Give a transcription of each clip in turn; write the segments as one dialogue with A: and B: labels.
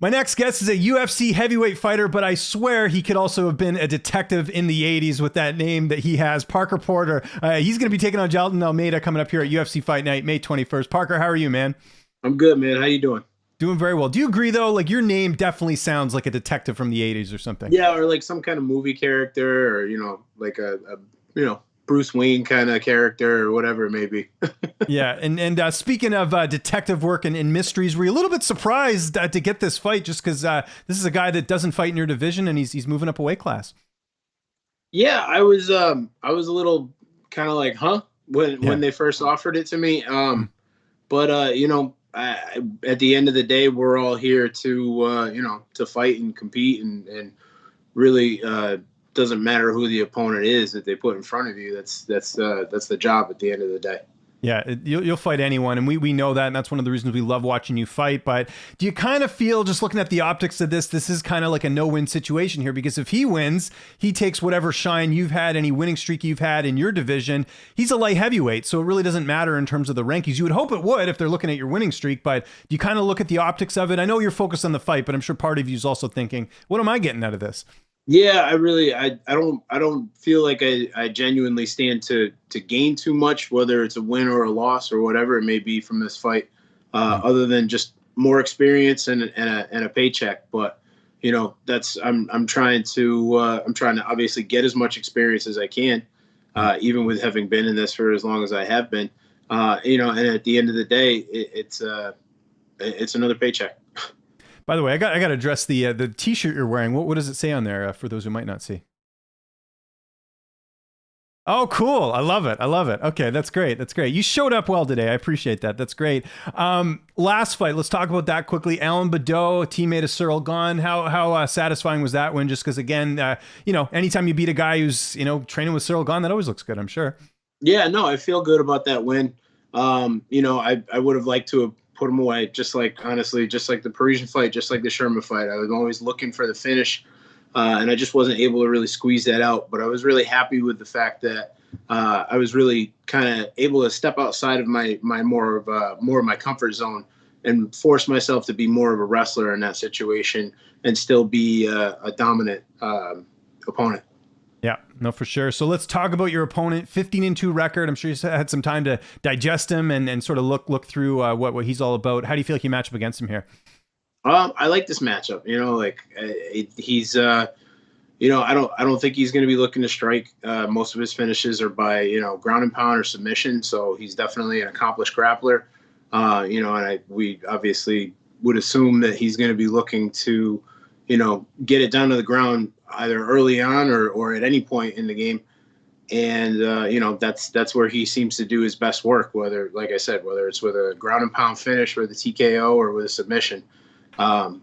A: My next guest is a UFC heavyweight fighter, but I swear he could also have been a detective in the 80s with that name that he has, Parker Porter. He's going to be taking on Jailton Almeida coming up here at UFC Fight Night, May 21st. Parker, how are you, man?
B: I'm good, man. How you doing?
A: Doing very well. Do you agree, though? Like, your name definitely sounds like a detective from the 80s or something.
B: Yeah, or like some kind of movie character, or like a Bruce Wayne kind of character, or whatever it may be.
A: Yeah, and speaking of detective work and mysteries, were you a little bit surprised to get this fight just because this is a guy that doesn't fight in your division and he's moving up a weight class?
B: Yeah, I was a little kind of like, huh, when they first offered it to me. But at the end of the day, we're all here to fight and compete, and really doesn't matter who the opponent is that they put in front of you. That's the job at the end of the day.
A: Yeah, you'll fight anyone, and we know that, and that's one of the reasons we love watching you fight. But do you kind of feel, just looking at the optics of this is kind of like a no-win situation here? Because if he wins, he takes whatever shine you've had, any winning streak you've had in your division. He's a light heavyweight, so it really doesn't matter in terms of the rankings. You would hope it would if they're looking at your winning streak, but do you kind of look at the optics of it? I know you're focused on the fight, but I'm sure part of you is also thinking, what am I getting out of this?
B: Yeah, I don't feel like I genuinely stand to gain too much, whether it's a win or a loss or whatever it may be from this fight, other than just more experience and a paycheck. But I'm trying to obviously get as much experience as I can, even with having been in this for as long as I have been. And at the end of the day, it's another paycheck.
A: By the way, I got to address the T-shirt you're wearing. What does it say on there for those who might not see? Oh, cool. I love it. Okay, that's great. You showed up well today. I appreciate that. That's great. Last fight, let's talk about that quickly. Alan Badeau, a teammate of Cyril Gahn. How satisfying was that win? Just because, again, anytime you beat a guy who's, training with Cyril Gahn, that always looks good, I'm sure.
B: Yeah, no, I feel good about that win. I would have liked to have put him away, honestly, just like the Parisian fight, just like the Sherman fight. I was always looking for the finish, and I just wasn't able to really squeeze that out. But I was really happy with the fact that I was really kind of able to step outside of my more of my comfort zone and force myself to be more of a wrestler in that situation and still be a dominant opponent.
A: Yeah, no, for sure. So let's talk about your opponent. 15-2 record. I'm sure you had some time to digest him and sort of look through what he's all about. How do you feel like you match up against him here?
B: I like this matchup. He's I don't think he's going to be looking to strike. Most of his finishes are by ground and pound or submission. So he's definitely an accomplished grappler. We obviously would assume that he's going to be looking to get it down to the ground either early on or at any point in the game. And, that's where he seems to do his best work, whether it's with a ground and pound finish or the TKO or with a submission. I'm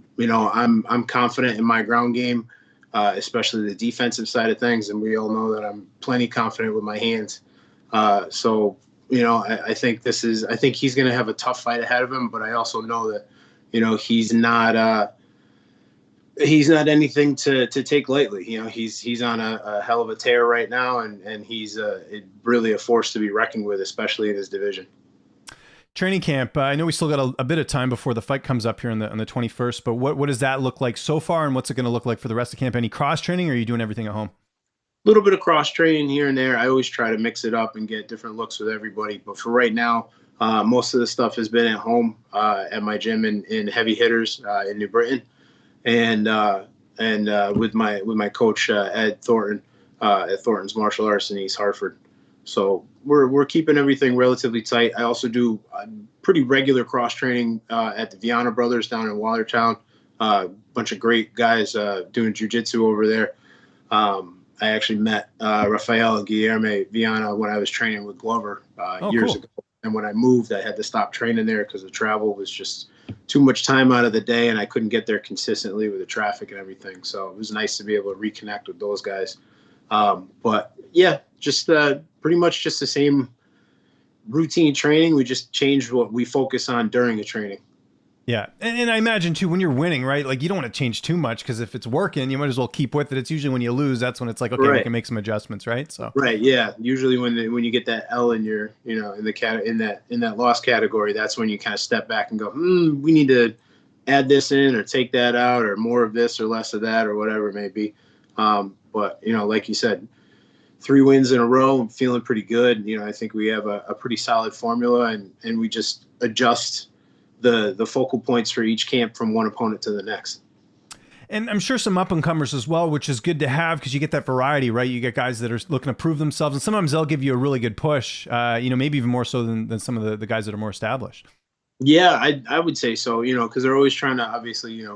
B: confident in my ground game, especially the defensive side of things. And we all know that I'm plenty confident with my hands. I think he's going to have a tough fight ahead of him, but I also know that, he's not anything to take lightly. He's on a hell of a tear right now, and he's really a force to be reckoned with, especially in his division.
A: Training camp. I know we still got a bit of time before the fight comes up here on the 21st, but what does that look like so far, and what's it going to look like for the rest of camp? Any cross training, or are you doing everything at home?
B: A little bit of cross training here and there. I always try to mix it up and get different looks with everybody, but for right now, most of the stuff has been at home at my gym in Heavy Hitters in New Britain. And with my coach Ed Thornton at Thornton's Martial Arts in East Hartford. So we're keeping everything relatively tight. I also do pretty regular cross training at the Viana Brothers down in Watertown. A bunch of great guys doing jiu-jitsu over there. I actually met Rafael Guillermo Viana when I was training with Glover years ago. And when I moved, I had to stop training there because the travel was just too much time out of the day, and I couldn't get there consistently with the traffic and everything. So it was nice to be able to reconnect with those guys. But yeah, just pretty much just the same routine training. We just changed what we focus on during the training.
A: Yeah. And I imagine too, when you're winning, right? Like, you don't want to change too much, because if it's working, you might as well keep with it. It's usually when you lose, that's when it's like, okay, we can make some adjustments, right? So
B: right, yeah. Usually when you get that L in your, in that loss category, that's when you kind of step back and go, we need to add this in or take that out or more of this or less of that or whatever it may be. But, like you said, 3 wins in a row, I'm feeling pretty good. I think we have a pretty solid formula, and we just adjust the focal points for each camp from one opponent to the next.
A: And I'm sure some up-and-comers as well, which is good to have because you get that variety, right? You get guys that are looking to prove themselves, and sometimes they'll give you a really good push, maybe even more so than some of the guys that are more established.
B: Yeah, I would say so, because they're always trying to obviously,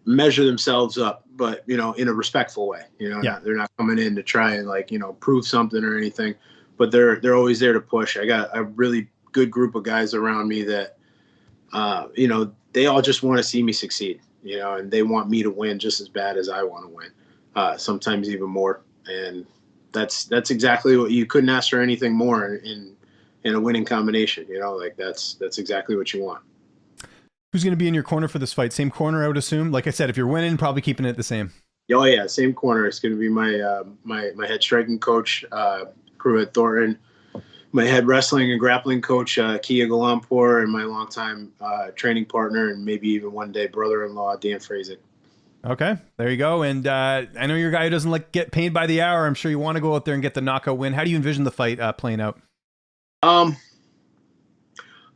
B: measure themselves up, but, in a respectful way. They're not coming in to try and prove something or anything, but they're always there to push. I got a really good group of guys around me that, they all just want to see me succeed. And they want me to win just as bad as I want to win, sometimes even more. And that's exactly what you couldn't ask for anything more in a winning combination. That's exactly what you want.
A: Who's going to be in your corner for this fight? Same corner, I would assume. Like I said, if you're winning, probably keeping it the same.
B: Oh yeah, same corner. It's going to be my my head striking coach, Crew at Thornton, my head wrestling and grappling coach, Kia Galampur, and my longtime training partner and maybe even one day brother-in-law, Dan Frazick.
A: Okay, there you go. And I know you're a guy who doesn't get paid by the hour. I'm sure you want to go out there and get the knockout win. How do you envision the fight playing out?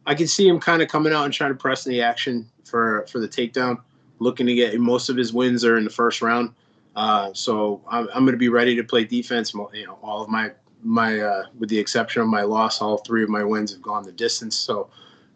B: I can see him kind of coming out and trying to press the action for the takedown, looking to get most of his wins are in the first round. So I'm going to be ready to play defense. All of my with the exception of my loss, all 3 of my wins have gone the distance. So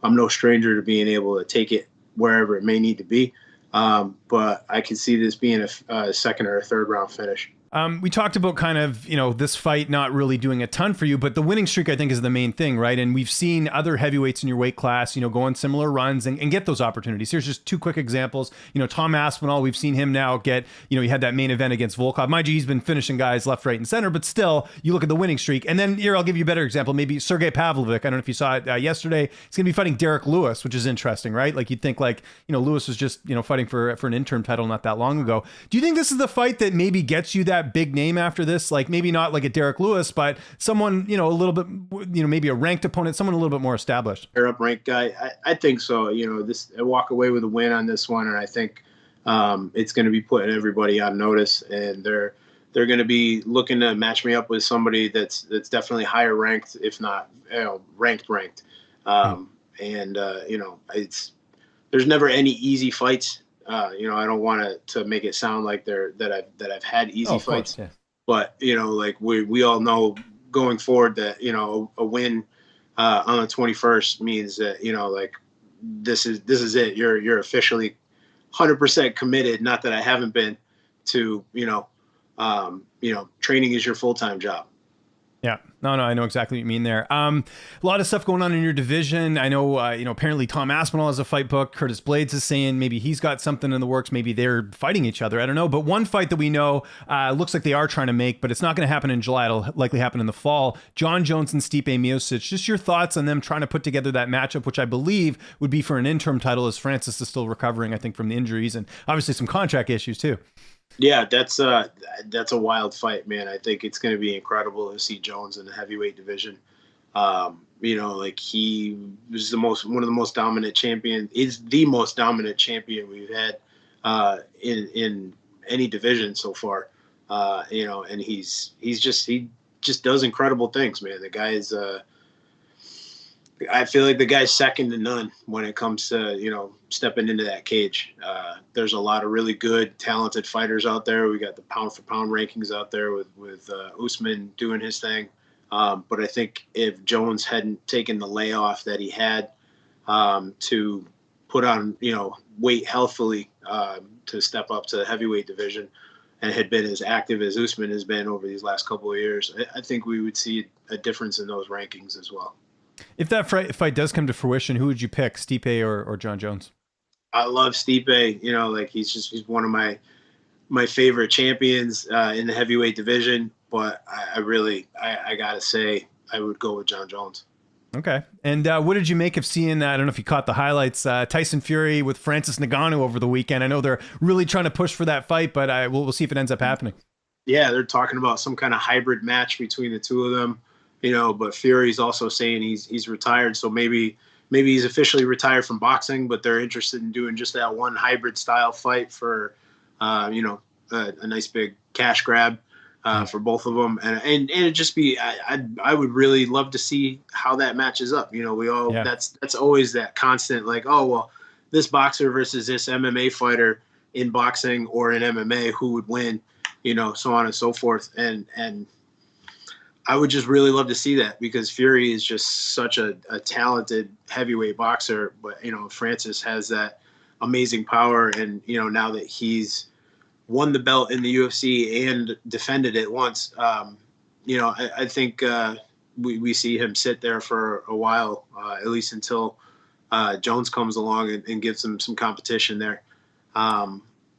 B: I'm no stranger to being able to take it wherever it may need to be. But I can see this being a second or a third round finish.
A: We talked about kind of, this fight not really doing a ton for you, but the winning streak, I think, is the main thing, right? And we've seen other heavyweights in your weight class, go on similar runs and get those opportunities. Here's just 2 quick examples. Tom Aspinall, we've seen him now get, he had that main event against Volkov. Mind you, he's been finishing guys left, right, and center, but still, you look at the winning streak. And then here, I'll give you a better example. Maybe Sergey Pavlovich. I don't know if you saw it yesterday. He's going to be fighting Derek Lewis, which is interesting, right? Like you'd think Lewis was just, fighting for an interim title not that long ago. Do you think this is the fight that maybe gets you that big name after this? Like maybe not like a Derek Lewis, but someone, a little bit, maybe a ranked opponent, someone a little bit more established.
B: You're up ranked guy. I think so. I walk away with a win on this one, and I think it's going to be putting everybody on notice, and they're going to be looking to match me up with somebody that's definitely higher ranked, if not ranked. And there's never any easy fights. I don't want to make it sound like that I've had easy fights.
A: Course, yeah.
B: But we all know going forward that a win on the 21st means that this is it. You're officially 100% committed. Not that I haven't been to training is your full-time job.
A: Yeah, no, I know exactly what you mean there. A lot of stuff going on in your division. I know, apparently Tom Aspinall has a fight book. Curtis Blades is saying maybe he's got something in the works. Maybe they're fighting each other. I don't know. But one fight that we know looks like they are trying to make, but it's not going to happen in July. It'll likely happen in the fall. Jon Jones and Stipe Miocic. Just your thoughts on them trying to put together that matchup, which I believe would be for an interim title, as Francis is still recovering, I think, from the injuries and obviously some contract issues too.
B: Yeah, that's a wild fight, man. I think it's going to be incredible to see Jones in the heavyweight division. He was one of the most dominant champion. Is the most dominant champion we've had in any division so far. And he just does incredible things, man. The guy is. I feel like the guy's second to none when it comes to, stepping into that cage. There's a lot of really good, talented fighters out there. We got the pound for pound rankings out there with Usman doing his thing. But I think if Jones hadn't taken the layoff that he had to put on, weight healthfully to step up to the heavyweight division and had been as active as Usman has been over these last couple of years, I think we would see a difference in those rankings as well.
A: If that fight does come to fruition, who would you pick, Stipe or Jon Jones?
B: I love Stipe. He's one of my favorite champions in the heavyweight division. But I gotta say, I would go with Jon Jones.
A: Okay. And what did you make of seeing, I don't know if you caught the highlights, Tyson Fury with Francis Ngannou over the weekend? I know they're really trying to push for that fight, but we'll see if it ends up happening.
B: Yeah, they're talking about some kind of hybrid match between the two of them. But Fury's also saying he's retired, so maybe maybe he's officially retired from boxing, but they're interested in doing just that one hybrid style fight for, a nice big cash grab for both of them, and it'd just be I would really love to see how that matches up. We all
A: Yeah.
B: that's always that constant like, oh well, this boxer versus this MMA fighter in boxing or in MMA, who would win, so on and so forth, and I would just really love to see that because Fury is just such a talented heavyweight boxer, but Francis has that amazing power, and now that he's won the belt in the UFC and defended it once, I think we see him sit there for a while, at least until Jones comes along and gives him some competition there,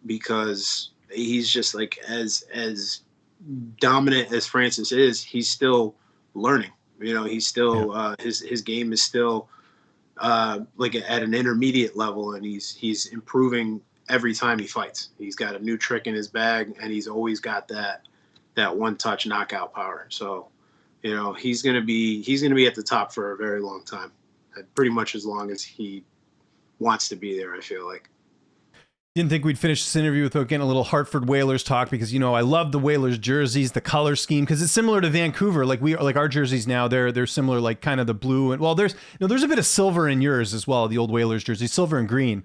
B: because he's just like as dominant as Francis is, he's still learning. He's still his game is still like at an intermediate level, and he's improving every time he fights. He's got a new trick in his bag, and he's always got that one touch knockout power. So, he's gonna be at the top for a very long time, pretty much as long as he wants to be there, I feel like.
A: Didn't think we'd finish this interview without getting a little Hartford Whalers talk, because I love the Whalers jerseys, the color scheme, because it's similar to Vancouver. Like our jerseys now, they're similar, like kind of the blue, and there's there's a bit of silver in yours as well. The old Whalers jersey, silver and green.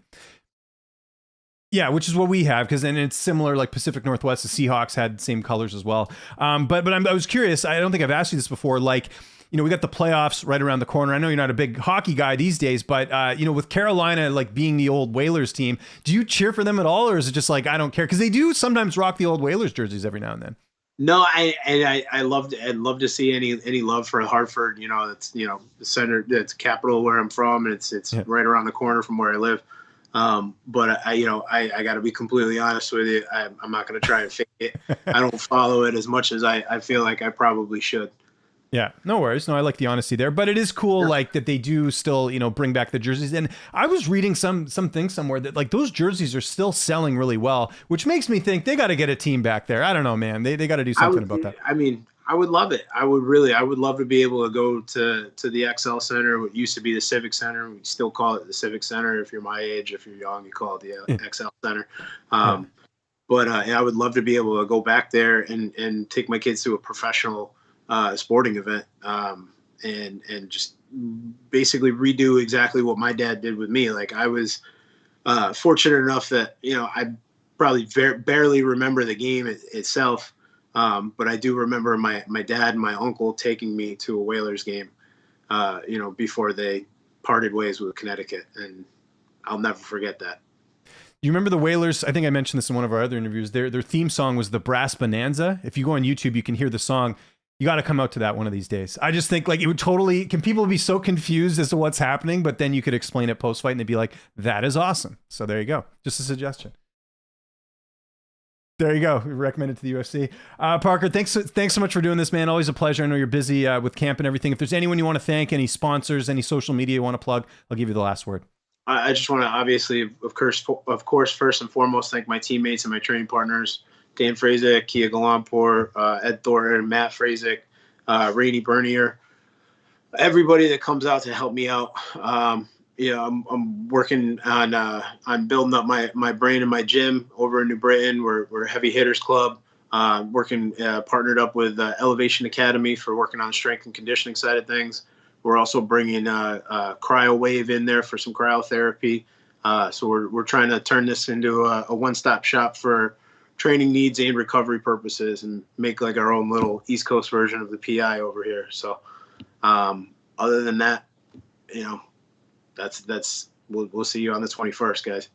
A: Yeah, which is what we have, because then it's similar, like Pacific Northwest, the Seahawks had the same colors as well. But I was curious. I don't think I've asked you this before. Like, we got the playoffs right around the corner. I know you're not a big hockey guy these days, but with Carolina like being the old Whalers team, do you cheer for them at all, or is it just like I don't care? Because they do sometimes rock the old Whalers jerseys every now and then.
B: No, I love to see any love for Hartford. It's the center, it's capital where I'm from, and it's right around the corner from where I live. But I got to be completely honest with you. I'm not going to try and fake it. I don't follow it as much as I feel like I probably should.
A: Yeah, no worries. No, I like the honesty there, but it is cool, like that they do still, bring back the jerseys. And I was reading something somewhere that like those jerseys are still selling really well, which makes me think they got to get a team back there. I don't know, man. They got to do something about that.
B: I mean, I would love it. I would love to be able to go to the XL Center, what used to be the Civic Center. We still call it the Civic Center. If you're my age, if you're young, you call it the XL Center. But I would love to be able to go back there and take my kids to a professional sporting event, and just basically redo exactly what my dad did with me. Like, I was fortunate enough that I probably barely remember the game itself, but I do remember my dad and my uncle taking me to a Whalers game, before they parted ways with Connecticut, and I'll never forget that.
A: You remember the Whalers? I think I mentioned this in one of our other interviews. Their theme song was the Brass Bonanza. If you go on YouTube, you can hear the song. You got to come out to that one of these days. I just think like it would totally, can people be so confused as to what's happening, but then you could explain it post-fight and they'd be like, that is awesome. So there you go. Just a suggestion. There you go. We recommend it to the UFC. Parker, thanks so much for doing this, man. Always a pleasure. I know you're busy with camp and everything. If there's anyone you want to thank, any sponsors, any social media you want to plug, I'll give you the last word.
B: I just want to obviously, of course, first and foremost, thank my teammates and my training partners, Dan Frazic, Kia Galampour, Ed Thornton, Matt Frazic, Rainey Bernier, everybody that comes out to help me out. I'm working on building up my brain in my gym over in New Britain. We're a heavy hitters club, working partnered up with Elevation Academy for working on strength and conditioning side of things. We're also bringing Cryo Wave in there for some cryotherapy. So we're trying to turn this into a one-stop shop for training needs and recovery purposes, and make like our own little East Coast version of the PI over here. So other than that, that's we'll see you on the 21st, guys.